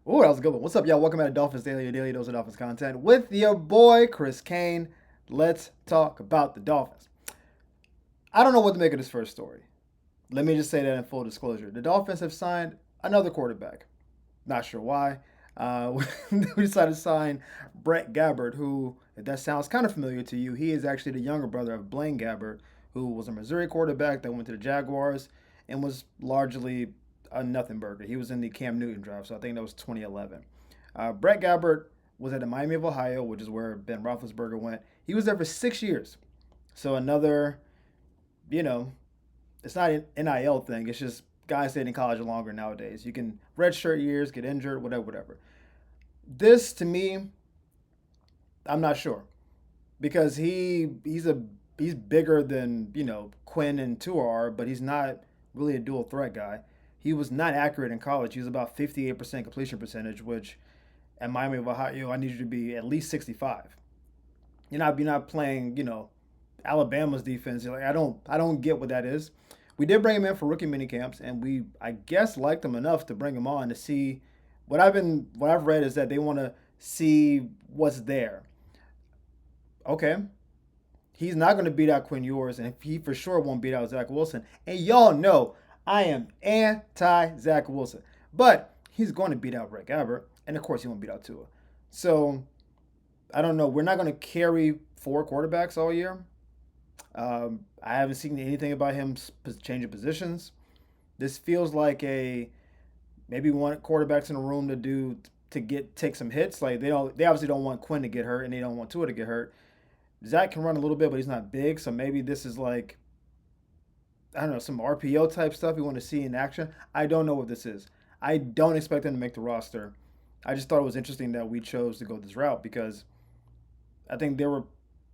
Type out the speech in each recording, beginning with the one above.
Oh, that was a good one. What's up, y'all? Welcome back to Dolphins Daily, your daily dose of Dolphins content with your boy, Chris Kane. Let's talk about the Dolphins. I don't know what to make of this first story. Let me just say that in full disclosure. The Dolphins have signed another quarterback. Not sure why. We decided to sign Brett Gabbert, who, if that sounds kind of familiar to you, he is actually the younger brother of Blaine Gabbert, who was a Missouri quarterback that went to the Jaguars and was largely a nothing burger. He was in the Cam Newton draft, so I think that was 2011. Brett Gabbert was at the Miami of Ohio, which is where Ben Roethlisberger went. He was there for 6 years. So another, you know, it's not an NIL thing. It's just guys staying in college longer nowadays. You can redshirt years, get injured, whatever, whatever. This to me, I'm not sure because he's bigger than Quinn and Tua are, but he's not really a dual threat guy. He was not accurate in college. He was about 58% completion percentage, which at Miami of Ohio, I need you to be at least 65. You're not playing Alabama's defense. You're like I don't get what that is. We did bring him in for rookie mini camps, and we I guess liked him enough to bring him on to see what I've read is that they want to see what's there. Okay, he's not going to beat out Quinn Ewers, and he for sure won't beat out Zach Wilson. And y'all know I am anti Zach Wilson, but he's going to beat out Brett Gabbert, and of course he won't beat out Tua. So I don't know. We're not going to carry four quarterbacks all year. I haven't seen anything about him changing positions. This feels like a maybe one quarterbacks in a room to take some hits. Like they obviously don't want Quinn to get hurt and they don't want Tua to get hurt. Zach can run a little bit, but he's not big, so maybe this is like I don't know some RPO type stuff we want to see in action. I don't know what this is. I don't expect him to make the roster. I just thought it was interesting that we chose to go this route because I think there were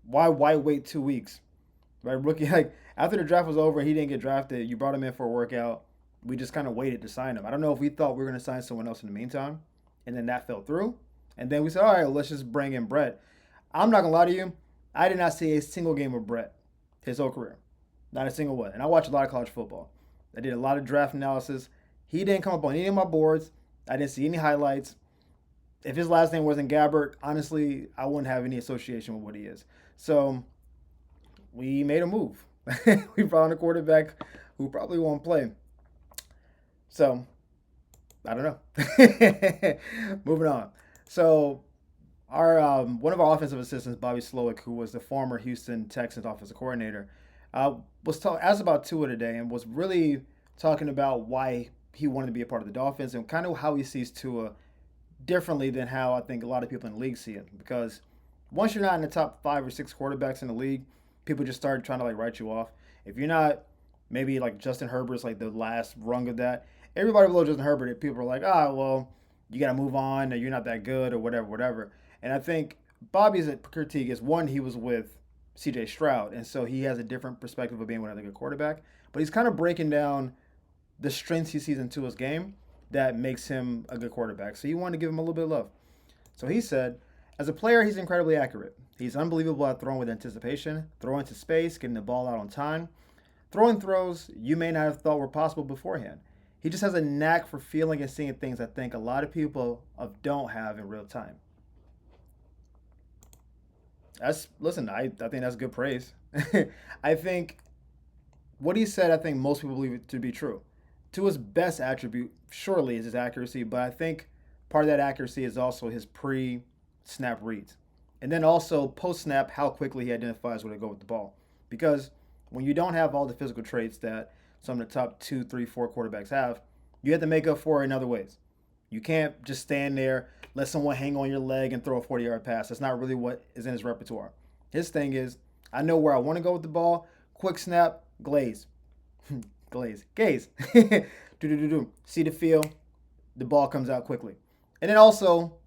why wait 2 weeks, right? Rookie like after the draft was over, he didn't get drafted. You brought him in for a workout. We just kind of waited to sign him. I don't know if we thought we were going to sign someone else in the meantime, and then that fell through, and then we said, all right, well, let's just bring in Brett. I'm not gonna lie to you, I did not see a single game of Brett his whole career, not a single one. And I watch a lot of college football. I did a lot of draft analysis. He didn't come up on any of my boards. I didn't see any highlights. If his last name wasn't Gabbert, honestly, I wouldn't have any association with what he is. So we made a move. We found a quarterback who probably won't play. So I don't know. Moving on. So our one of our offensive assistants, Bobby Slowick, who was the former Houston Texans offensive coordinator, asked about Tua today and was really talking about why he wanted to be a part of the Dolphins and kind of how he sees Tua differently than how I think a lot of people in the league see it. Because once you're not in the top 5 or 6 quarterbacks in the league, people just start trying to like write you off. If you're not, maybe like Justin Herbert's like the last rung of that. Everybody below Justin Herbert, people are like, well, you got to move on, or you're not that good, or whatever, whatever. And I think Bobby's critique is one, he was with CJ Stroud, and so he has a different perspective of being with another good quarterback. But he's kind of breaking down the strengths he sees into his game that makes him a good quarterback. So he wanted to give him a little bit of love. So he said, as a player, he's incredibly accurate. He's unbelievable at throwing with anticipation, throwing to space, getting the ball out on time, throwing throws you may not have thought were possible beforehand. He just has a knack for feeling and seeing things I think a lot of people don't have in real time. I think that's good praise. I think what he said, I think most people believe it to be true. To his best attribute, surely, is his accuracy, but I think part of that accuracy is also his pre snap reads. And then also post snap, how quickly he identifies where to go with the ball. Because when you don't have all the physical traits that some of the top two, three, four quarterbacks have, you have to make up for it in other ways. You can't just stand there, let someone hang on your leg and throw a 40-yard pass. That's not really what is in his repertoire. His thing is, I know where I want to go with the ball. Quick snap, glaze. Gaze. do do do do. See the feel, the ball comes out quickly. And then also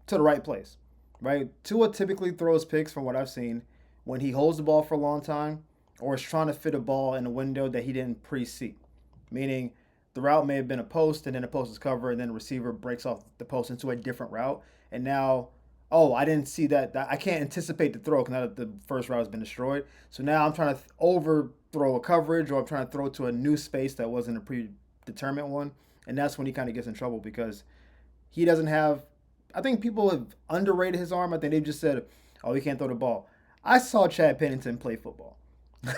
to the right place, right? Tua typically throws picks from what I've seen when he holds the ball for a long time or is trying to fit a ball in a window that he didn't pre-see. Meaning the route may have been a post and then the post is covered and then the receiver breaks off the post into a different route. And now, oh, I didn't see that. I can't anticipate the throw because now that the first route has been destroyed. So now I'm trying to overthrow a coverage or I'm trying to throw to a new space that wasn't a predetermined one. And that's when he kind of gets in trouble because he doesn't have. I think people have underrated his arm. I think they've just said, "Oh, he can't throw the ball." I saw Chad Pennington play football.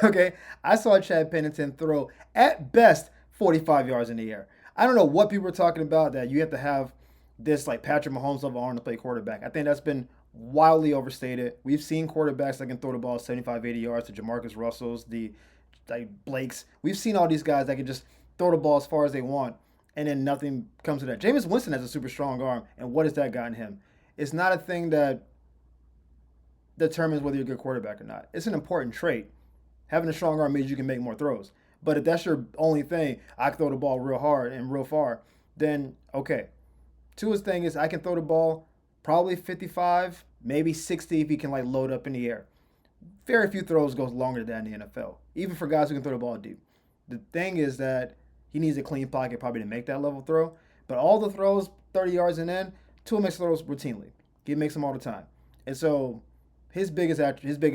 Okay, I saw Chad Pennington throw at best 45 yards in the air. I don't know what people are talking about that you have to have this like Patrick Mahomes level arm to play quarterback. I think that's been wildly overstated. We've seen quarterbacks that can throw the ball 75, 80 yards to Jamarcus Russells, the like Blakes. We've seen all these guys that can just throw the ball as far as they want, and then nothing comes to that. Jameis Winston has a super strong arm, and what has that gotten him? It's not a thing that determines whether you're a good quarterback or not. It's an important trait. Having a strong arm means you can make more throws. But if that's your only thing, I can throw the ball real hard and real far, then okay. Tua's thing is I can throw the ball probably 55, maybe 60 if he can like load up in the air. Very few throws goes longer than that in the NFL, even for guys who can throw the ball deep. The thing is that he needs a clean pocket probably to make that level throw. But all the throws, 30 yards and in, Tua makes throws routinely. He makes them all the time. And so his biggest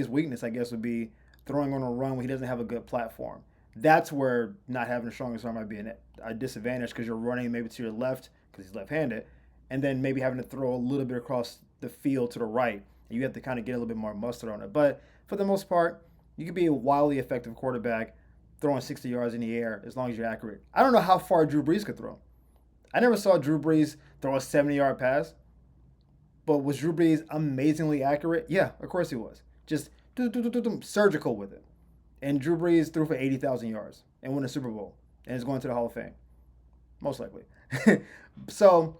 weakness, I guess, would be throwing on a run when he doesn't have a good platform. That's where not having a strongest arm might be a disadvantage because you're running maybe to your left because he's left-handed, and then maybe having to throw a little bit across the field to the right. You have to kind of get a little bit more mustard on it. But for the most part, you can be a wildly effective quarterback throwing 60 yards in the air as long as you're accurate. I don't know how far Drew Brees could throw. I never saw Drew Brees throw a 70-yard pass. But was Drew Brees amazingly accurate? Yeah, of course he was. Just surgical with it. And Drew Brees threw for 80,000 yards and won a Super Bowl and is going to the Hall of Fame, most likely. So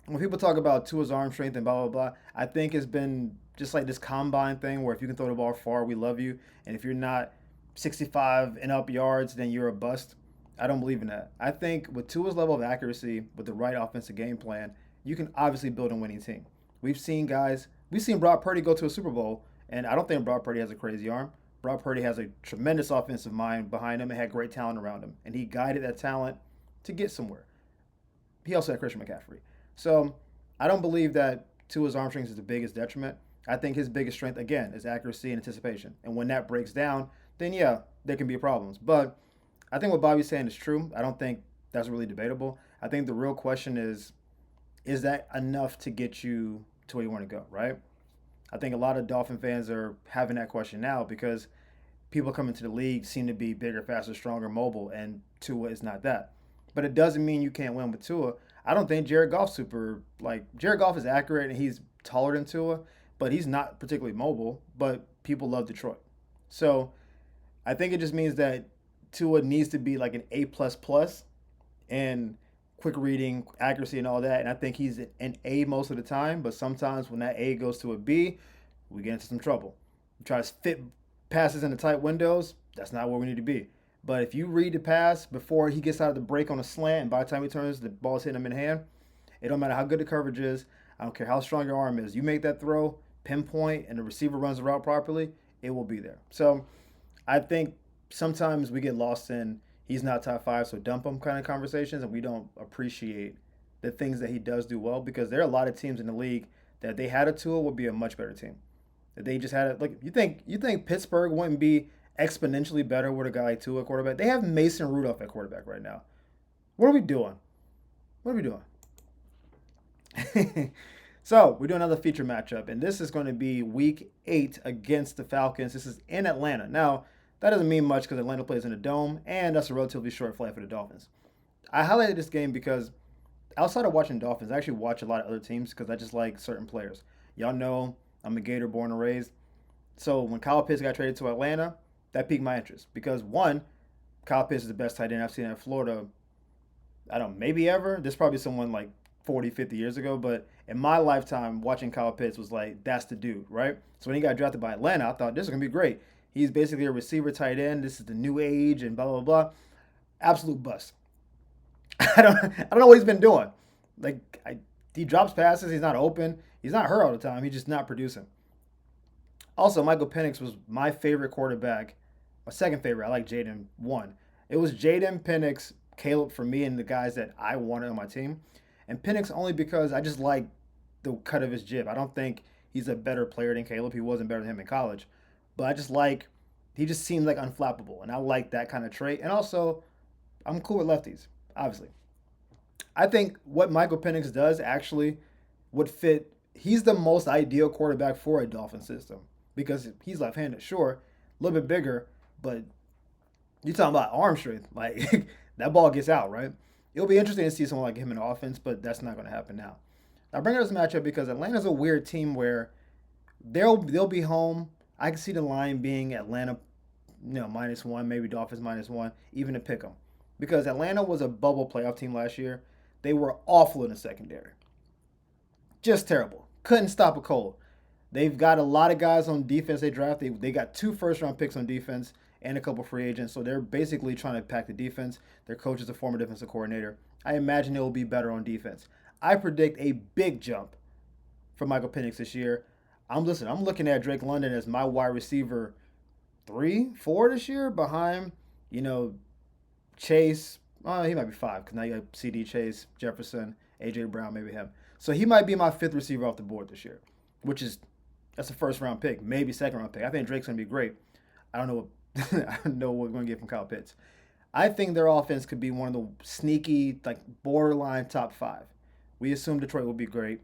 when people talk about Tua's arm strength and blah, blah, blah, I think it's been just like this combine thing where if you can throw the ball far, we love you. And if you're not 65 and up yards, then you're a bust. I don't believe in that. I think with Tua's level of accuracy, with the right offensive game plan, you can obviously build a winning team. We've seen Brock Purdy go to a Super Bowl, and I don't think Brock Purdy has a crazy arm. Brock Purdy has a tremendous offensive mind behind him and had great talent around him, and he guided that talent to get somewhere. He also had Christian McCaffrey. So I don't believe that Tua's arm strength is the biggest detriment. I think his biggest strength, again, is accuracy and anticipation. And when that breaks down, then yeah, there can be problems. But I think what Bobby's saying is true. I don't think that's really debatable. I think the real question is that enough to get you to where you want to go, right? I think a lot of Dolphin fans are having that question now because people coming to the league seem to be bigger, faster, stronger, mobile, and Tua is not that. But it doesn't mean you can't win with Tua. I don't think Jared Goff is accurate and he's taller than Tua, but he's not particularly mobile. But people love Detroit, so I think it just means that Tua needs to be like an A plus plus and quick reading, accuracy, and all that. And I think he's an A most of the time, but sometimes when that A goes to a B, we get into some trouble. We try to fit passes into tight windows. That's not where we need to be. But if you read the pass before he gets out of the break on a slant, and by the time he turns, the ball's hitting him in hand, it don't matter how good the coverage is. I don't care how strong your arm is. You make that throw, pinpoint, and the receiver runs the route properly, it will be there. So I think sometimes we get lost in he's not top five, so dump him kind of conversations, and we don't appreciate the things that he does do well because there are a lot of teams in the league that they had a tool would be a much better team. That they just had it. Like you think Pittsburgh wouldn't be exponentially better with a guy like Tua quarterback? They have Mason Rudolph at quarterback right now. What are we doing? What are we doing? So we're doing another feature matchup, and this is going to be Week 8 against the Falcons. This is in Atlanta. Now, that doesn't mean much because Atlanta plays in a dome, and that's a relatively short flight for the Dolphins. I highlighted this game because outside of watching Dolphins, I actually watch a lot of other teams because I just like certain players. Y'all know I'm a Gator born and raised. So when Kyle Pitts got traded to Atlanta, that piqued my interest because one, Kyle Pitts is the best tight end I've seen in Florida. I don't know, maybe ever. There's probably someone like 40, 50 years ago, but in my lifetime, watching Kyle Pitts was like, that's the dude, right? So when he got drafted by Atlanta, I thought this is going to be great. He's basically a receiver tight end. This is the new age and blah, blah, blah. Absolute bust. I don't know what he's been doing. He drops passes. He's not open. He's not hurt all the time. He's just not producing. Also, Michael Penix was my favorite quarterback. My second favorite. I like Jaden one. It was Jaden, Penix, Caleb for me and the guys that I wanted on my team. And Penix only because I just like the cut of his jib. I don't think he's a better player than Caleb. He wasn't better than him in college. But I just like, he just seems like unflappable. And I like that kind of trait. And also, I'm cool with lefties, obviously. I think what Michael Penix does actually would fit. He's the most ideal quarterback for a Dolphin system because he's left-handed, sure, a little bit bigger, but you're talking about arm strength. Like that ball gets out, right? It'll be interesting to see someone like him in offense, but that's not going to happen now. I bring up this matchup because Atlanta's a weird team where they'll be home. I can see the line being Atlanta, -1, maybe Dolphins -1, even to pick them, because Atlanta was a bubble playoff team last year. They were awful in the secondary, just terrible. Couldn't stop a cold. They've got a lot of guys on defense they drafted. They got 2 first-round picks on defense and a couple free agents. So they're basically trying to pack the defense. Their coach is a former defensive coordinator. I imagine it will be better on defense. I predict a big jump for Michael Penix this year. I'm looking at Drake London as my wide receiver 3, 4 this year behind, you know, Chase. He might be 5 because now you have CD Chase, Jefferson, AJ Brown, maybe him. So he might be my 5th receiver off the board this year, which is that's a first-round pick, maybe second-round pick. I think Drake's gonna be great. I don't know what I don't know what we're gonna get from Kyle Pitts. I think their offense could be one of the sneaky, like borderline top 5. We assume Detroit will be great.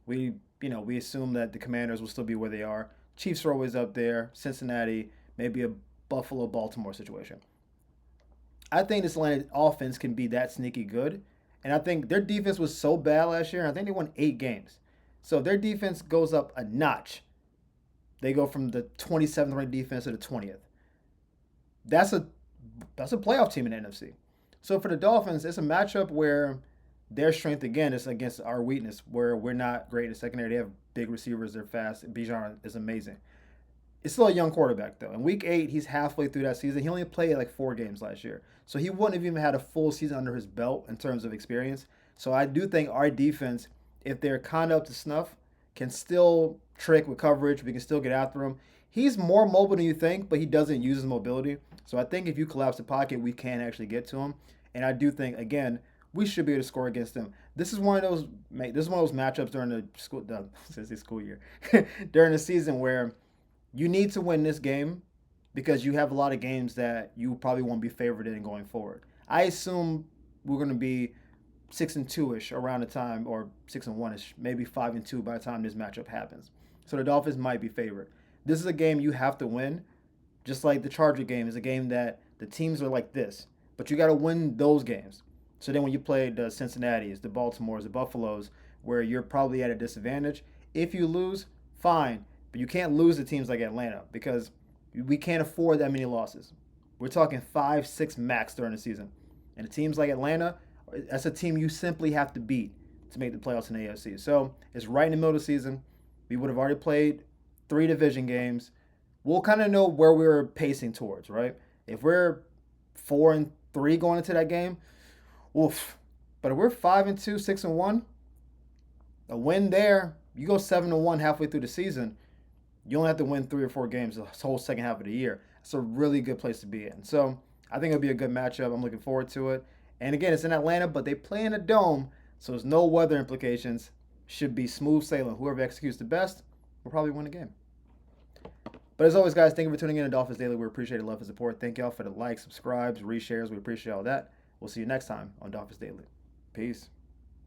We assume that the Commanders will still be where they are. Chiefs are always up there. Cincinnati, maybe a Buffalo, Baltimore situation. I think this Atlanta offense can be that sneaky good. And I think their defense was so bad last year. I think they won 8 games. So if their defense goes up a notch, they go from the 27th ranked defense to the 20th. That's a playoff team in the NFC. So for the Dolphins, it's a matchup where their strength again is against our weakness, where we're not great in the secondary. They have big receivers, they're fast. Bijan is amazing. It's still a young quarterback though. In week 8, he's halfway through that season. He only played like 4 games last year. So he wouldn't have even had a full season under his belt in terms of experience. So I do think our defense, if they're kind of up to snuff, can still trick with coverage. We can still get after him. He's more mobile than you think, but he doesn't use his mobility. So I think if you collapse the pocket, we can actually get to him. And I do think, again, we should be able to score against them. This is one of those matchups during the school year, during the season where you need to win this game because you have a lot of games that you probably won't be favored in going forward. I assume we're going to be 6-2-ish around the time, or 6-1-ish, maybe 5-2 by the time this matchup happens. So the Dolphins might be favored. This is a game you have to win, just like the Charger game is a game that the teams are like this, but you got to win those games. So then when you play the Cincinnati's, the Baltimore's, the Buffalo's, where you're probably at a disadvantage, if you lose, fine, but you can't lose to teams like Atlanta because we can't afford that many losses. We're talking 5, 6 max during the season. And the teams like Atlanta, that's a team you simply have to beat to make the playoffs in the AFC. So it's right in the middle of the season. We would have already played 3 division games. We'll kind of know where we're pacing towards, right? If we're 4-3 going into that game, oof. But if we're 5-2, 6-1, a win there, you go 7-1 halfway through the season, you only have to win 3 or 4 games the whole second half of the year. It's a really good place to be in. So I think it'll be a good matchup. I'm looking forward to it. And again, it's in Atlanta, but they play in a dome, so there's no weather implications. Should be smooth sailing. Whoever executes the best will probably win the game. But as always, guys, thank you for tuning in to Dolphins Daily. We appreciate the love and support. Thank y'all for the likes, subscribes, reshares. We appreciate all that. We'll see you next time on Dolphins Daily. Peace.